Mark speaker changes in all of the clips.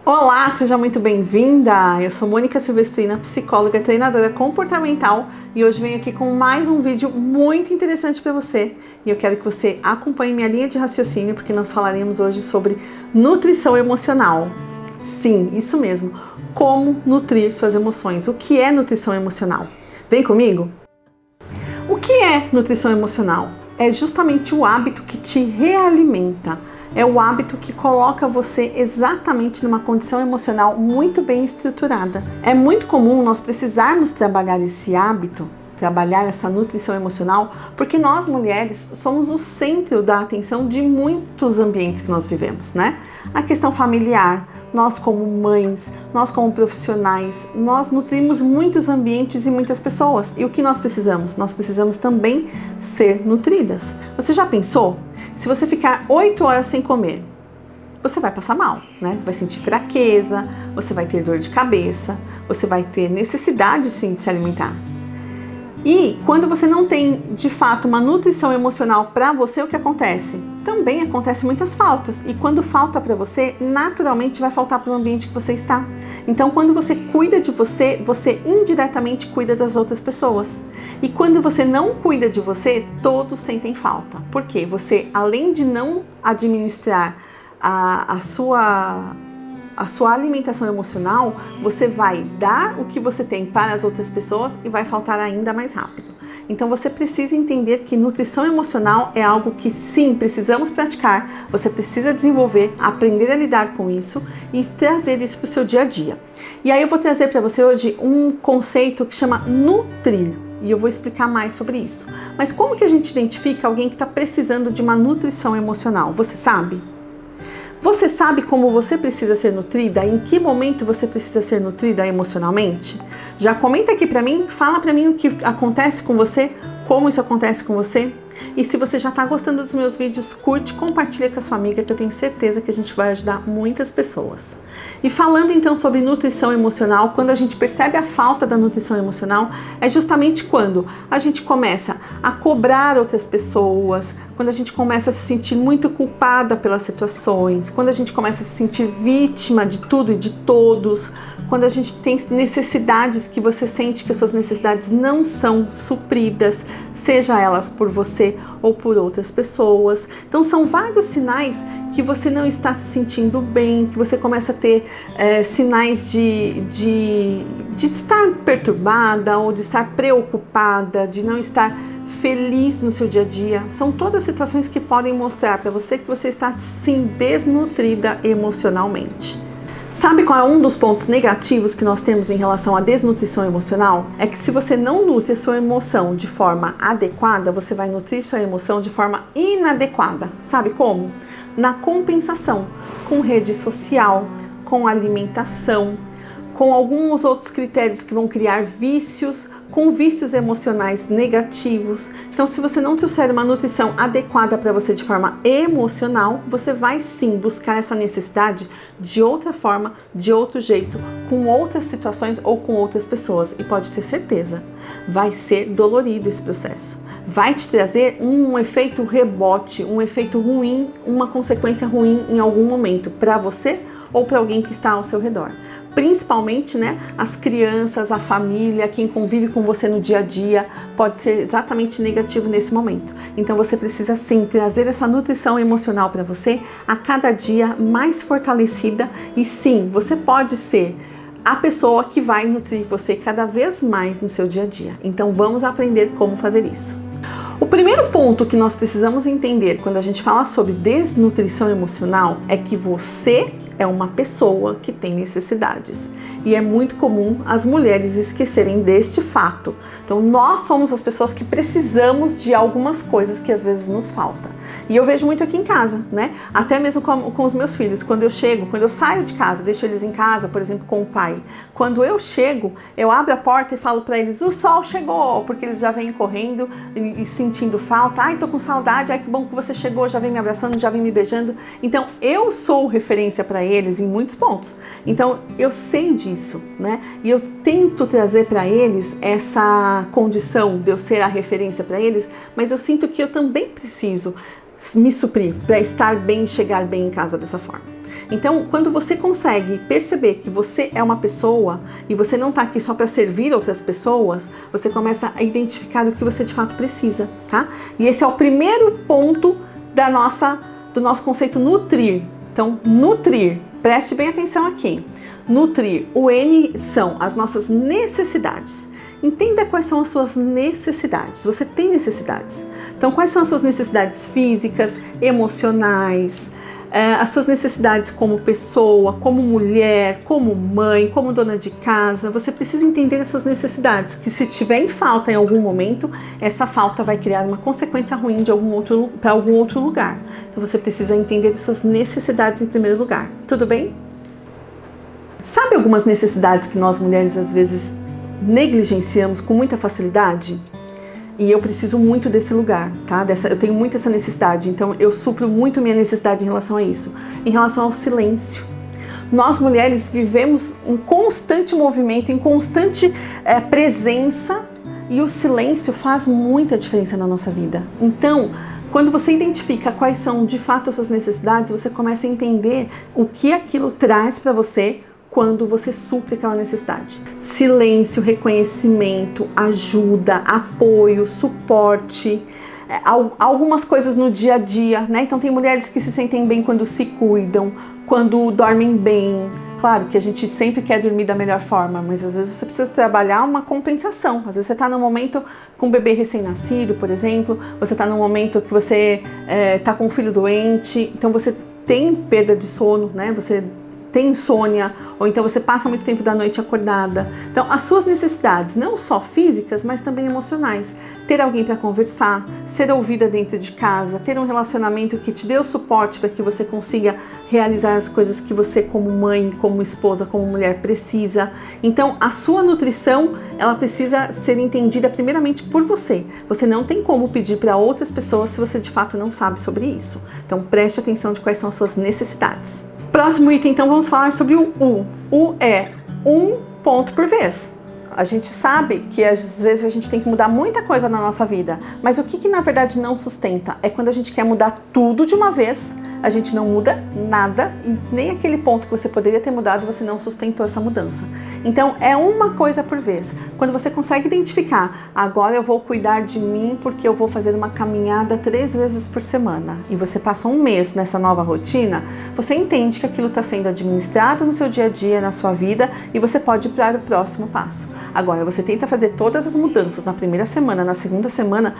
Speaker 1: Olá, seja muito bem-vinda! Eu sou Mônica Silvestrina, psicóloga e treinadora comportamental, e hoje venho aqui com mais um vídeo muito interessante para você. E eu quero que você acompanhe minha linha de raciocínio, porque nós falaremos hoje sobre nutrição emocional. Sim, isso mesmo. Como nutrir suas emoções. O que é nutrição emocional? Vem comigo? O que é nutrição emocional? É justamente o hábito que te realimenta. É o hábito que coloca você exatamente numa condição emocional muito bem estruturada. É muito comum nós precisarmos trabalhar esse hábito, trabalhar essa nutrição emocional, porque nós mulheres somos o centro da atenção de muitos ambientes que nós vivemos, né? A questão familiar, nós como mães, nós como profissionais, nós nutrimos muitos ambientes e muitas pessoas. E o que nós precisamos? Nós precisamos também ser nutridas. Você já pensou? Se você ficar 8 horas sem comer, você vai passar mal, né? Vai sentir fraqueza, você vai ter dor de cabeça, você vai ter necessidade sim de se alimentar. E quando você não tem, de fato, uma nutrição emocional para você, o que acontece? Também acontece muitas faltas. E quando falta para você, naturalmente vai faltar para o ambiente que você está. Então, quando você cuida de você, você indiretamente cuida das outras pessoas. E quando você não cuida de você, todos sentem falta. Por quê? Você, além de não administrar a sua alimentação emocional, você vai dar o que você tem para as outras pessoas e vai faltar ainda mais rápido. Então você precisa entender que nutrição emocional é algo que sim, precisamos praticar, você precisa desenvolver, aprender a lidar com isso e trazer isso para o seu dia a dia. E aí eu vou trazer para você hoje um conceito que chama nutrir. E eu vou explicar mais sobre isso. Mas como que a gente identifica alguém que está precisando de uma nutrição emocional? Você sabe? Você sabe como você precisa ser nutrida? Em que momento você precisa ser nutrida emocionalmente? Já comenta aqui pra mim, fala pra mim o que acontece com você, como isso acontece com você. E se você já tá gostando dos meus vídeos, curte, compartilha com a sua amiga, que eu tenho certeza que a gente vai ajudar muitas pessoas. E falando então sobre nutrição emocional, quando a gente percebe a falta da nutrição emocional, é justamente quando a gente começa a cobrar outras pessoas, quando a gente começa a se sentir muito culpada pelas situações, quando a gente começa a se sentir vítima de tudo e de todos, quando a gente tem necessidades que você sente que as suas necessidades não são supridas, seja elas por você ou por outras pessoas. Então são vários sinais que você não está se sentindo bem, que você começa a ter sinais de estar perturbada ou de estar preocupada, de não estar feliz no seu dia a dia. São todas situações que podem mostrar para você que você está sim desnutrida emocionalmente. Sabe qual é um dos pontos negativos que nós temos em relação à desnutrição emocional? É que se você não nutre a sua emoção de forma adequada, você vai nutrir sua emoção de forma inadequada. Sabe como? Na compensação, com rede social, com alimentação, com alguns outros critérios que vão criar vícios, com vícios emocionais negativos. Então, se você não trouxer uma nutrição adequada para você de forma emocional, você vai sim buscar essa necessidade de outra forma, de outro jeito, com outras situações ou com outras pessoas. E pode ter certeza, vai ser dolorido esse processo. Vai te trazer um efeito rebote, um efeito ruim, uma consequência ruim em algum momento, para você ou para alguém que está ao seu redor. Principalmente, né, as crianças, a família, quem convive com você no dia a dia, pode ser exatamente negativo nesse momento. Então você precisa sim trazer essa nutrição emocional para você a cada dia mais fortalecida, e sim, você pode ser a pessoa que vai nutrir você cada vez mais no seu dia a dia. Então vamos aprender como fazer isso. O primeiro ponto que nós precisamos entender quando a gente fala sobre desnutrição emocional é que você é uma pessoa que tem necessidades. E é muito comum as mulheres esquecerem deste fato. Então nós somos as pessoas que precisamos de algumas coisas que às vezes nos faltam. E eu vejo muito aqui em casa, né? Até mesmo com os meus filhos. Quando eu saio de casa, deixo eles em casa, por exemplo, com o pai. Quando eu chego, eu abro a porta e falo para eles: o sol chegou, porque eles já vêm correndo e sentindo falta. Ai, tô com saudade, ai que bom que você chegou, já vem me abraçando, já vem me beijando. Então eu sou referência para eles em muitos pontos. Então eu sei disso, né? E eu tento trazer para eles essa condição de eu ser a referência para eles, mas eu sinto que eu também preciso me suprir para estar bem e chegar bem em casa dessa forma. Então, quando você consegue perceber que você é uma pessoa e você não está aqui só para servir outras pessoas, você começa a identificar o que você de fato precisa, tá? E esse é o primeiro ponto do nosso conceito nutrir. Então, nutrir, preste bem atenção aqui. Nutrir, o N são as nossas necessidades. Entenda quais são as suas necessidades. Você tem necessidades. Então, quais são as suas necessidades físicas, emocionais, as suas necessidades como pessoa, como mulher, como mãe, como dona de casa. Você precisa entender as suas necessidades, que se tiver em falta em algum momento, essa falta vai criar uma consequência ruim para algum outro lugar. Então, você precisa entender as suas necessidades em primeiro lugar. Tudo bem? Sabe algumas necessidades que nós mulheres às vezes negligenciamos com muita facilidade? E eu preciso muito desse lugar, tá? Eu tenho muito essa necessidade, então eu supro muito minha necessidade em relação a isso. Em relação ao silêncio. Nós mulheres vivemos um constante movimento, em constante presença, e o silêncio faz muita diferença na nossa vida. Então, quando você identifica quais são de fato as suas necessidades, você começa a entender o que aquilo traz para você quando você supre aquela necessidade. Silêncio, reconhecimento, ajuda, apoio, suporte, algumas coisas no dia a dia, né? Então tem mulheres que se sentem bem quando se cuidam, quando dormem bem. Claro que a gente sempre quer dormir da melhor forma, mas às vezes você precisa trabalhar uma compensação. Às vezes você está num momento com um bebê recém-nascido, por exemplo, você está num momento que você está com um filho doente, então você tem perda de sono, né? Você tem insônia, ou então você passa muito tempo da noite acordada. Então, as suas necessidades, não só físicas, mas também emocionais. Ter alguém para conversar, ser ouvida dentro de casa, ter um relacionamento que te dê o suporte para que você consiga realizar as coisas que você, como mãe, como esposa, como mulher, precisa. Então, a sua nutrição, ela precisa ser entendida primeiramente por você. Você não tem como pedir para outras pessoas se você de fato não sabe sobre isso. Então, preste atenção de quais são as suas necessidades. Próximo item, então, vamos falar sobre o U. U é um ponto por vez. A gente sabe que às vezes a gente tem que mudar muita coisa na nossa vida, mas o que na verdade não sustenta é quando a gente quer mudar tudo de uma vez, a gente não muda nada e nem aquele ponto que você poderia ter mudado, você não sustentou essa mudança. Então, é uma coisa por vez. Quando você consegue identificar, agora eu vou cuidar de mim porque eu vou fazer uma caminhada 3 vezes por semana, e você passa um mês nessa nova rotina, você entende que aquilo está sendo administrado no seu dia a dia, na sua vida, e você pode ir para o próximo passo. Agora, você tenta fazer todas as mudanças na primeira semana, na segunda semana,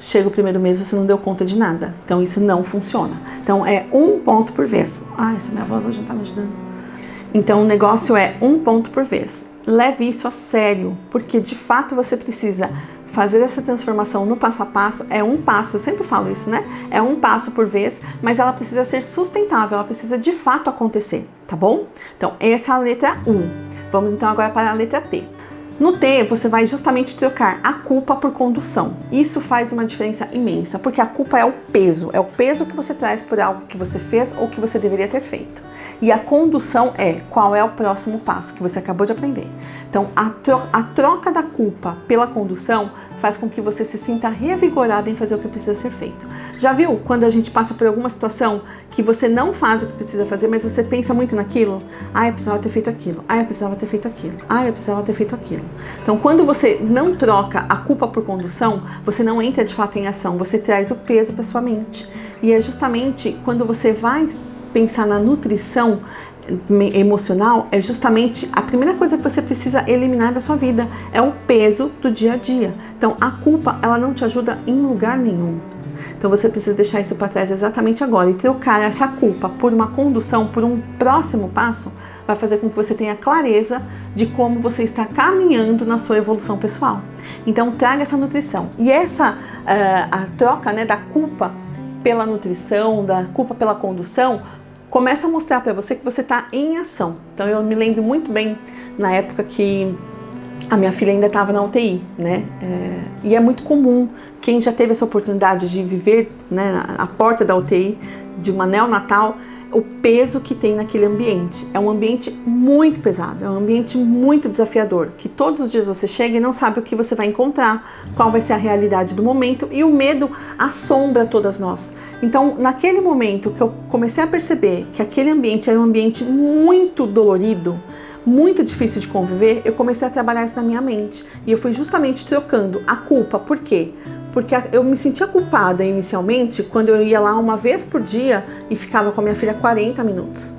Speaker 1: chega o primeiro mês, você não deu conta de nada. Então, isso não funciona. Então, é um ponto por vez. Ai, essa minha voz hoje não tá me ajudando. Então, o negócio é um ponto por vez. Leve isso a sério, porque de fato você precisa fazer essa transformação no passo a passo. É um passo, eu sempre falo isso, né? É um passo por vez, mas ela precisa ser sustentável, ela precisa de fato acontecer, tá bom? Então, essa é a letra U. Vamos então agora para a letra T. No T, você vai justamente trocar a culpa por condução. Isso faz uma diferença imensa, porque a culpa é o peso que você traz por algo que você fez ou que você deveria ter feito. E a condução é qual é o próximo passo que você acabou de aprender. Então, a troca da culpa pela condução faz com que você se sinta revigorada em fazer o que precisa ser feito. Já viu quando a gente passa por alguma situação que você não faz o que precisa fazer, mas você pensa muito naquilo? Ah, eu precisava ter feito aquilo. Ah, eu precisava ter feito aquilo. Ah, eu precisava ter feito aquilo. Então, quando você não troca a culpa por condução, você não entra de fato em ação, você traz o peso para sua mente. E é justamente quando você vai pensar na nutrição emocional, é justamente a primeira coisa que você precisa eliminar da sua vida, é o peso do dia a dia. Então, a culpa, ela não te ajuda em lugar nenhum. Então, você precisa deixar isso para trás exatamente agora e trocar essa culpa por uma condução, por um próximo passo, vai fazer com que você tenha clareza de como você está caminhando na sua evolução pessoal. Então, traga essa nutrição. E essa, a troca, né, da culpa pela nutrição, da culpa pela condução, começa a mostrar para você que você está em ação. Então, eu me lembro muito bem na época que a minha filha ainda estava na UTI, né? E é muito comum, quem já teve essa oportunidade de viver, né, à porta da UTI, de uma neonatal, o peso que tem naquele ambiente. É um ambiente muito pesado, é um ambiente muito desafiador, que todos os dias você chega e não sabe o que você vai encontrar, qual vai ser a realidade do momento, e o medo assombra todas nós. Então, naquele momento que eu comecei a perceber que aquele ambiente era um ambiente muito dolorido, muito difícil de conviver, eu comecei a trabalhar isso na minha mente. E eu fui justamente trocando a culpa. Por quê? Porque eu me sentia culpada inicialmente quando eu ia lá uma vez por dia e ficava com a minha filha 40 minutos.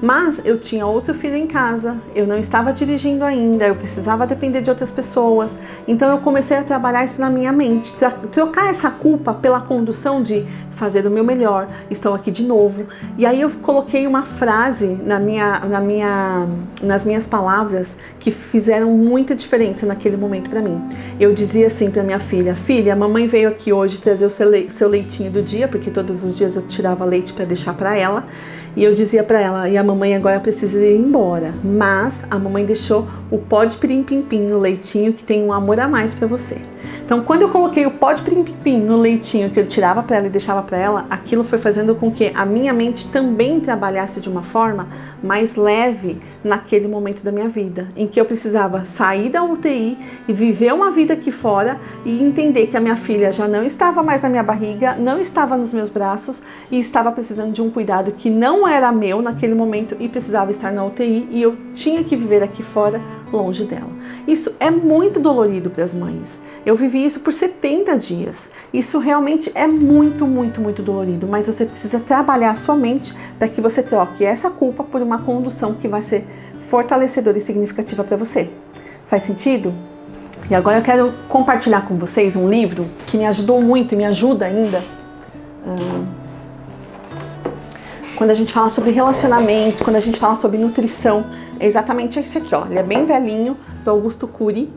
Speaker 1: Mas eu tinha outro filho em casa, eu não estava dirigindo ainda, eu precisava depender de outras pessoas. Então eu comecei a trabalhar isso na minha mente, trocar essa culpa pela condução de fazer o meu melhor, estou aqui de novo. E aí eu coloquei uma frase nas minhas palavras que fizeram muita diferença naquele momento para mim. Eu dizia assim para minha filha: filha, a mamãe veio aqui hoje trazer o seu leitinho do dia, porque todos os dias eu tirava leite para deixar para ela. E eu dizia pra ela: e a mamãe agora precisa ir embora, mas a mamãe deixou o pó de pirim-pim-pim no leitinho, que tem um amor a mais pra você. Então, quando eu coloquei o pó de pirim-pim-pim no leitinho que eu tirava pra ela e deixava pra ela, aquilo foi fazendo com que a minha mente também trabalhasse de uma forma mais leve naquele momento da minha vida, em que eu precisava sair da UTI e viver uma vida aqui fora e entender que a minha filha já não estava mais na minha barriga, não estava nos meus braços e estava precisando de um cuidado que não era meu naquele momento e precisava estar na UTI, e eu tinha que viver aqui fora, longe dela. Isso é muito dolorido para as mães. Eu vivi isso por 70 dias. Isso realmente é muito, muito, muito dolorido, mas você precisa trabalhar a sua mente para que você troque essa culpa por uma condução que vai ser fortalecedora e significativa para você. Faz sentido? E agora eu quero compartilhar com vocês um livro que me ajudou muito e me ajuda ainda. Quando a gente fala sobre relacionamentos, quando a gente fala sobre nutrição, é exatamente esse aqui, ó. Ele é bem velhinho, do Augusto Cury.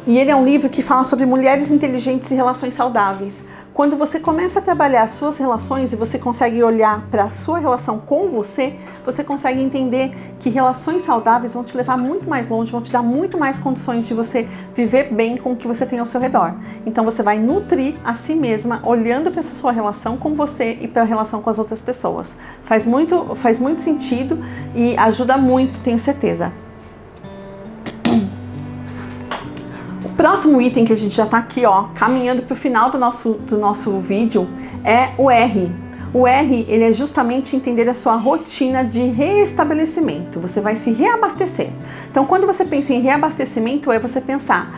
Speaker 1: E ele é um livro que fala sobre mulheres inteligentes e relações saudáveis. Quando você começa a trabalhar as suas relações e você consegue olhar para a sua relação com você, você consegue entender que relações saudáveis vão te levar muito mais longe, vão te dar muito mais condições de você viver bem com o que você tem ao seu redor. Então você vai nutrir a si mesma olhando para essa sua relação com você e para a relação com as outras pessoas. Faz muito sentido e ajuda muito, tenho certeza. O próximo item que a gente já está aqui, ó, caminhando para o final do nosso vídeo, é o R. O R, ele é justamente entender a sua rotina de reestabelecimento. Você vai se reabastecer. Então, quando você pensa em reabastecimento, é você pensar: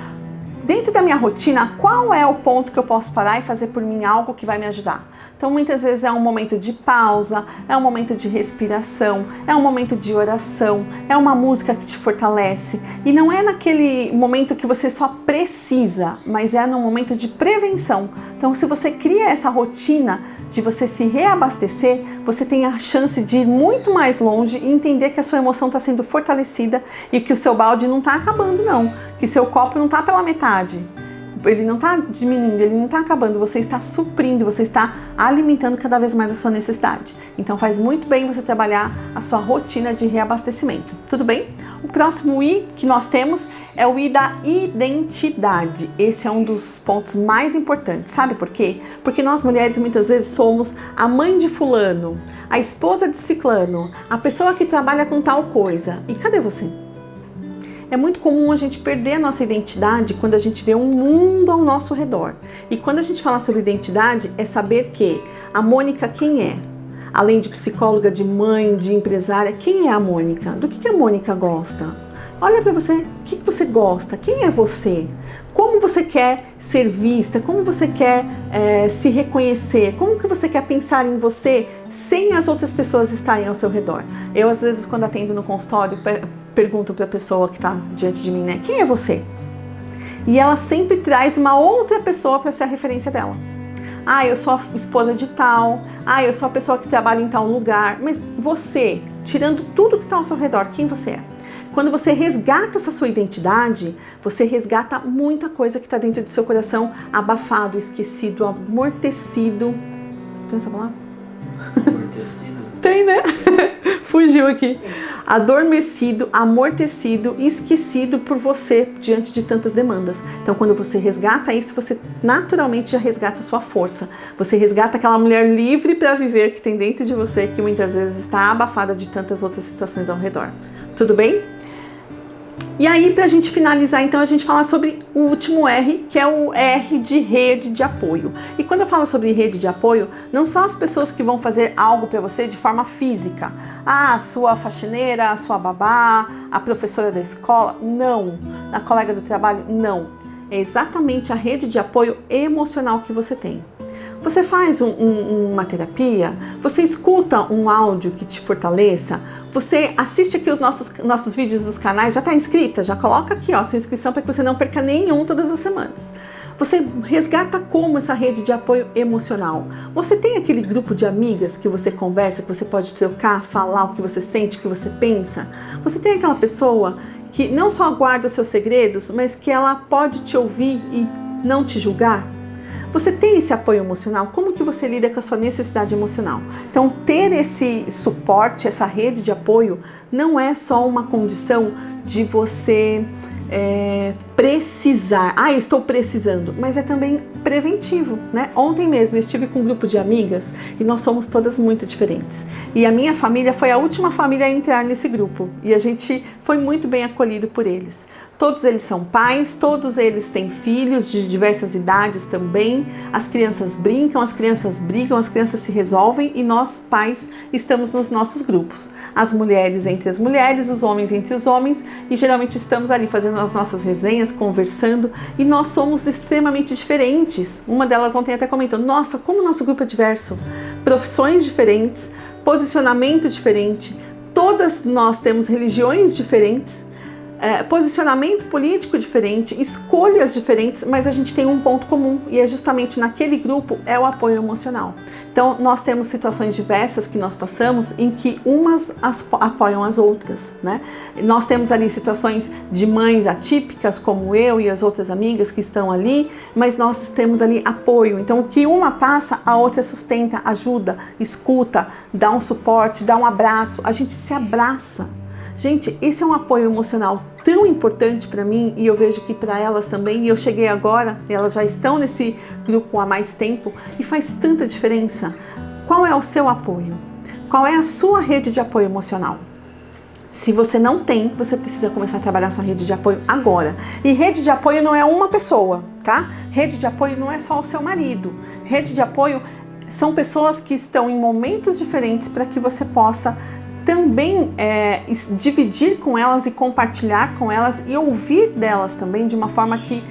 Speaker 1: dentro da minha rotina, qual é o ponto que eu posso parar e fazer por mim algo que vai me ajudar? Então, muitas vezes é um momento de pausa, é um momento de respiração, é um momento de oração, é uma música que te fortalece. E não é naquele momento que você só precisa, mas é no momento de prevenção. Então, se você cria essa rotina de você se reabastecer, você tem a chance de ir muito mais longe e entender que a sua emoção está sendo fortalecida e que o seu balde não está acabando, não. Que seu copo não está pela metade. Ele não está diminuindo, ele não está acabando, você está suprindo, você está alimentando cada vez mais a sua necessidade. Então faz muito bem você trabalhar a sua rotina de reabastecimento, tudo bem? O próximo I que nós temos é o I da identidade. Esse é um dos pontos mais importantes, sabe por quê? Porque nós mulheres muitas vezes somos a mãe de fulano, a esposa de ciclano, a pessoa que trabalha com tal coisa. E cadê você? É muito comum a gente perder a nossa identidade quando a gente vê um mundo ao nosso redor. E quando a gente fala sobre identidade, é saber que a Mônica quem é? Além de psicóloga, de mãe, de empresária, quem é a Mônica? Do que a Mônica gosta? Olha para você, o que você gosta? Quem é você? Como você quer ser vista? Como você quer se reconhecer? Como que você quer pensar em você sem as outras pessoas estarem ao seu redor? Eu, às vezes, quando atendo no consultório, pergunto para a pessoa que está diante de mim, né? Quem é você? E ela sempre traz uma outra pessoa para ser a referência dela. Ah, eu sou a esposa de tal. Ah, eu sou a pessoa que trabalha em tal lugar. Mas você, tirando tudo que está ao seu redor, quem você é? Quando você resgata essa sua identidade, você resgata muita coisa que está dentro do seu coração abafado, esquecido, amortecido. Tem essa palavra?
Speaker 2: Amortecido?
Speaker 1: Tem, né? Fugiu aqui. adormecido, amortecido, esquecido por você diante de tantas demandas. Então, quando você resgata isso, você naturalmente já resgata a sua força. Você resgata aquela mulher livre para viver que tem dentro de você, que muitas vezes está abafada de tantas outras situações ao redor. Tudo bem? E aí, pra gente finalizar, então, a gente fala sobre o último R, que é o R de rede de apoio. E quando eu falo sobre rede de apoio, não são as pessoas que vão fazer algo pra você de forma física. Ah, a sua faxineira, a sua babá, a professora da escola. Não. A colega do trabalho. Não. É exatamente a rede de apoio emocional que você tem. Você faz uma terapia, você escuta um áudio que te fortaleça, você assiste aqui os nossos vídeos dos canais, já está inscrita? Já coloca aqui ó, sua inscrição para que você não perca nenhum todas as semanas. Você resgata como essa rede de apoio emocional. Você tem aquele grupo de amigas que você conversa, que você pode trocar, falar o que você sente, o que você pensa? Você tem aquela pessoa que não só guarda os seus segredos, mas que ela pode te ouvir e não te julgar? Você tem esse apoio emocional? Como que você lida com a sua necessidade emocional? Então, ter esse suporte, essa rede de apoio, não é só uma condição de você precisar. Ah, eu estou precisando. Mas é também preventivo, né? Ontem mesmo eu estive com um grupo de amigas e nós somos todas muito diferentes. E a minha família foi a última família a entrar nesse grupo. E a gente foi muito bem acolhido por eles. Todos eles são pais, todos eles têm filhos de diversas idades também. As crianças brincam, as crianças brigam, as crianças se resolvem e nós, pais, estamos nos nossos grupos. As mulheres entre as mulheres, os homens entre os homens e geralmente estamos ali fazendo as nossas resenhas, conversando e nós somos extremamente diferentes. Uma delas ontem até comentou, nossa, como o nosso grupo é diverso. Profissões diferentes, posicionamento diferente, todas nós temos religiões diferentes, posicionamento político diferente, escolhas diferentes, mas a gente tem um ponto comum e é justamente naquele grupo é o apoio emocional. Então nós temos situações diversas que nós passamos em que umas apoiam as outras, né? Nós temos ali situações de mães atípicas como eu e as outras amigas que estão ali, mas nós temos ali apoio. Então o que uma passa, a outra sustenta, ajuda, escuta, dá um suporte, dá um abraço, a gente se abraça. Gente, esse é um apoio emocional tão importante para mim e eu vejo que para elas também. E eu cheguei agora, elas já estão nesse grupo há mais tempo e faz tanta diferença. Qual é o seu apoio? Qual é a sua rede de apoio emocional? Se você não tem, você precisa começar a trabalhar sua rede de apoio agora. E rede de apoio não é uma pessoa, tá? Rede de apoio não é só o seu marido. Rede de apoio são pessoas que estão em momentos diferentes para que você possa também dividir com elas e compartilhar com elas e ouvir delas também de uma forma que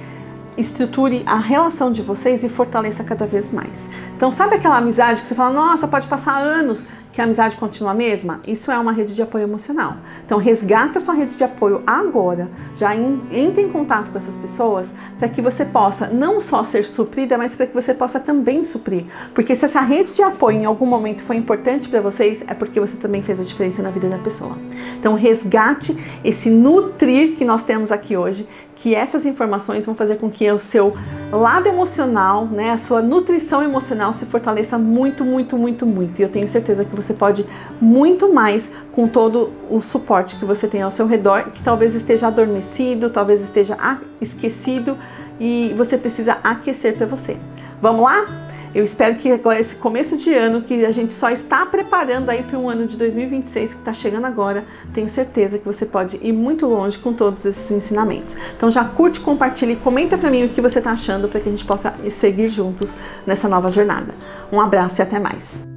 Speaker 1: estruture a relação de vocês e fortaleça cada vez mais. Então, sabe aquela amizade que você fala, nossa, pode passar anos que a amizade continua a mesma? Isso é uma rede de apoio emocional. Então, resgata sua rede de apoio agora, já entre em contato com essas pessoas para que você possa não só ser suprida, mas para que você possa também suprir. Porque se essa rede de apoio em algum momento foi importante para vocês, é porque você também fez a diferença na vida da pessoa. Então, resgate esse nutrir que nós temos aqui hoje, que essas informações vão fazer com que o seu lado emocional, né, a sua nutrição emocional se fortaleça muito, muito, muito, muito. E eu tenho certeza que você pode muito mais com todo o suporte que você tem ao seu redor, que talvez esteja adormecido, talvez esteja esquecido e você precisa aquecer para você. Vamos lá? Eu espero que agora, esse começo de ano, que a gente só está preparando aí para um ano de 2026, que está chegando agora, tenho certeza que você pode ir muito longe com todos esses ensinamentos. Então já curte, compartilha e comenta para mim o que você está achando para que a gente possa seguir juntos nessa nova jornada. Um abraço e até mais!